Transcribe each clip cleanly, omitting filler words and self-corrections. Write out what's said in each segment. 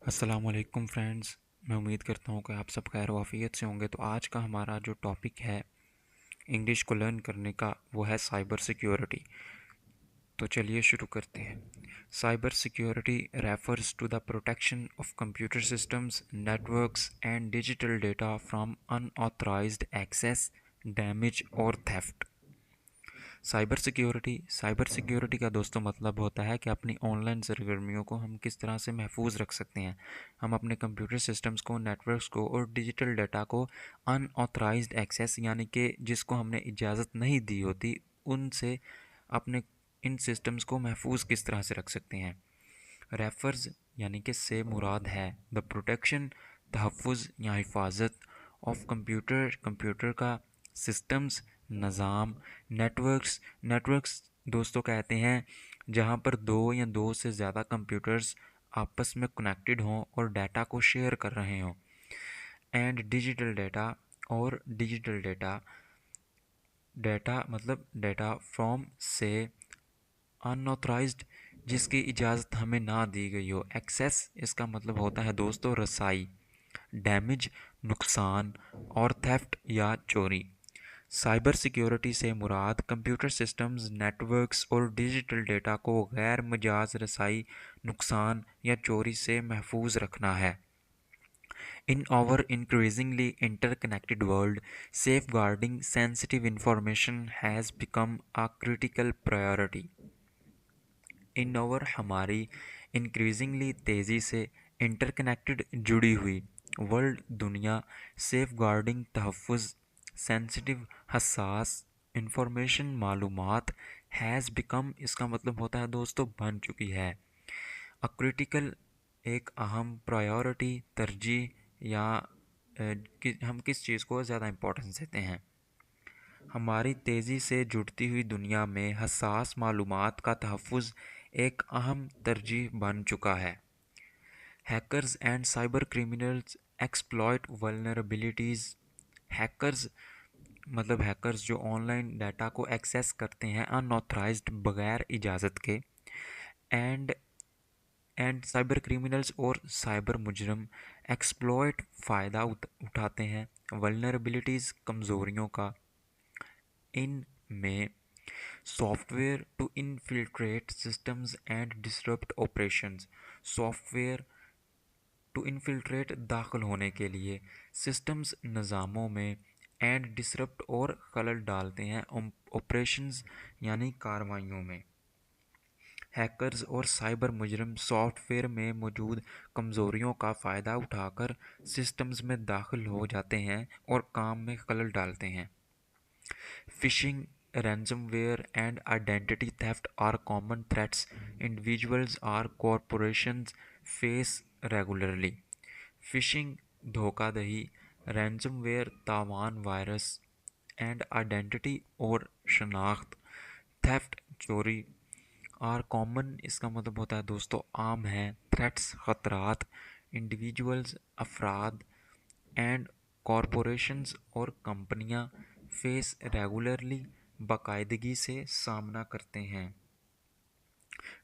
السلام علیکم فرینڈز، میں امید کرتا ہوں کہ آپ سب خیر و عافیت سے ہوں گے۔ تو آج کا ہمارا جو ٹاپک ہے انگلش کو لرن کرنے کا، وہ ہے سائبر سیکیورٹی۔ تو چلیے شروع کرتے ہیں۔ Cyber security refers to the protection of computer systems, networks and digital data from unauthorised access, damage اور تھیفٹ۔ سائبر سیکیورٹی کا دوستوں مطلب ہوتا ہے کہ اپنی آن لائن سرگرمیوں کو ہم کس طرح سے محفوظ رکھ سکتے ہیں۔ ہم اپنے کمپیوٹر سسٹمز کو، نیٹورکس کو اور ڈیجیٹل ڈیٹا کو ان آتھرائزڈ ایکسیس یعنی کہ جس کو ہم نے اجازت نہیں دی ہوتی، ان سے اپنے ان سسٹمز کو محفوظ کس طرح سے رکھ سکتے ہیں۔ ریفرز یعنی کہ سے مراد ہے دا پروٹیکشن، تحفظ یا حفاظت آف کمپیوٹر کا، سسٹمز نظام، نیٹورکس دوستوں کہتے ہیں جہاں پر دو یا دو سے زیادہ کمپیوٹرز آپس میں کنیکٹڈ ہوں اور ڈیٹا کو شیئر کر رہے ہوں۔ اینڈ ڈیجیٹل ڈیٹا، اور ڈیجیٹل ڈیٹا مطلب ڈیٹا فرام سے انآتھرائزڈ، جس کی اجازت ہمیں نہ دی گئی ہو۔ ایکسیس اس کا مطلب ہوتا ہے دوستوں رسائی، ڈیمیج نقصان، اور تھیفٹ یا چوری۔ سائبر سیکیورٹی سے مراد کمپیوٹر سسٹمز، نیٹورکس اور ڈیجیٹل ڈیٹا کو غیر مجاز رسائی، نقصان یا چوری سے محفوظ رکھنا ہے۔ In our increasingly interconnected world, safeguarding sensitive information has become a critical priority. ان اور ہماری انکریزنگلی تیزی سے انٹرکنیکٹڈ جڑی ہوئی ورلڈ دنیا، سیف گارڈنگ تحفظ، سینسٹیو حساس انفارمیشن معلومات، ہیز بیکم اس کا مطلب ہوتا ہے دوستو بن چکی ہے۔ کریٹیکل ایک اہم، پرائیورٹی ترجیح، یا ہم کس چیز کو زیادہ امپورٹنس دیتے ہیں۔ ہماری تیزی سے جڑتی ہوئی دنیا میں حساس معلومات کا تحفظ ایک اہم ترجیح بن چکا ہے۔ Hackers and cyber criminals exploit vulnerabilities. Hackers جو آن لائن ڈیٹا کو ایکسیس کرتے ہیں ان آتھرائزڈ، بغیر اجازت کے، اینڈ سائبر کریمنلز اور سائبر مجرم ایکسپلائٹ فائدہ اٹھاتے ہیں ولنربلٹیز کمزوریوں کا۔ ان میں software to infiltrate systems and disrupt operations, software to infiltrate داخل ہونے کے لیے سسٹمز نظاموں میں، اینڈ ڈسرپٹ اور خلل ڈالتے ہیں آپریشنز یعنی کارروائیوں میں۔ ہیکرز اور سائبر مجرم سافٹ ویئر میں موجود کمزوریوں کا فائدہ اٹھا کر سسٹمز میں داخل ہو جاتے ہیں اور کام میں خلل ڈالتے ہیں۔ Phishing, ransomware and identity theft are common threats individuals or corporations face regularly. Phishing دھوکہ دہی، رینزم ویئر تاوان وائرس، اینڈ آئیڈینٹی اور شناخت، تھیفٹ چوری، آر کامن اس کا مطلب ہوتا ہے دوستو عام ہے، تھریٹس خطرات، انڈیویجولز افراد، اینڈ کارپوریشنز اور کمپنیاں، فیس ریگولرلی باقاعدگی سے سامنا کرتے ہیں۔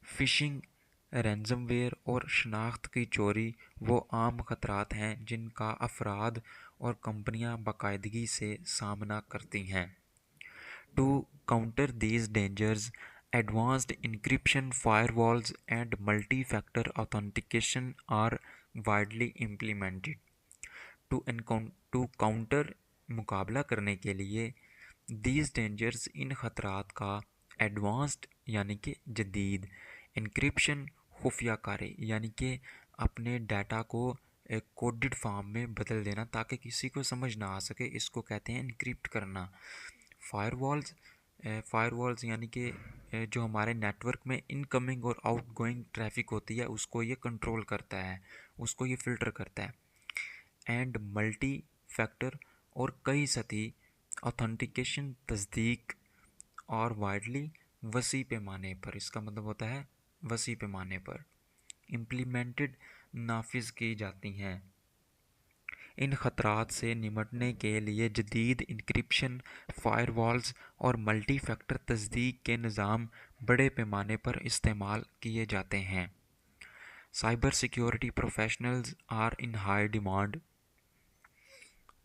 فشنگ، رینزم ویئر اور شناخت کی چوری وہ عام خطرات ہیں جن کا افراد اور کمپنیاں باقاعدگی سے سامنا کرتی ہیں۔ To counter these dangers, advanced encryption, firewalls and multi factor authentication are widely implemented. To counter مقابلہ کرنے کے لیے، دیز ڈینجرز ان خطرات کا، ایڈوانسڈ یعنی کہ جدید، انکرپشن خفیہ کاری یعنی کہ اپنے ڈیٹا کو ایک کوڈڈ فارم میں بدل دینا تاکہ کسی کو سمجھ نہ آ سکے، اس کو کہتے ہیں انکرپٹ کرنا۔ فائر والز یعنی کہ جو ہمارے نیٹ ورک میں ان کمنگ اور آؤٹ گوئنگ ٹریفک ہوتی ہے اس کو یہ کنٹرول کرتا ہے، اس کو یہ فلٹر کرتا ہے۔ اینڈ ملٹی فیکٹر اور کئی سطحی آتھینٹیکیشن تصدیق، اور وائڈلی وسیع پیمانے پر، اس کا مطلب ہوتا ہے وسیع پیمانے پر امپلیمنٹڈ نافذ کی جاتی ہیں۔ ان خطرات سے نمٹنے کے لیے جدید انکرپشن، فائر والز اور ملٹی فیکٹر تصدیق کے نظام بڑے پیمانے پر استعمال کیے جاتے ہیں۔ Cyber security professionals are in high demand.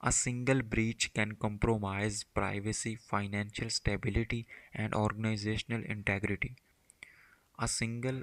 A single breach can compromise privacy, financial stability and organizational integrity. A single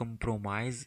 compromise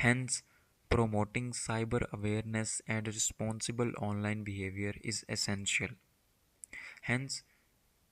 Hence, promoting cyber awareness and responsible online behavior is essential. Hence,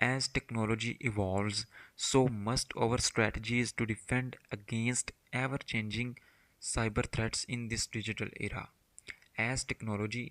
As technology evolves, so must our strategies to defend against ever-changing cyber threats in this digital era. As technology,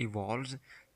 evolves,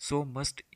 so must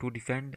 to defend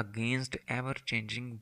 against ever-changing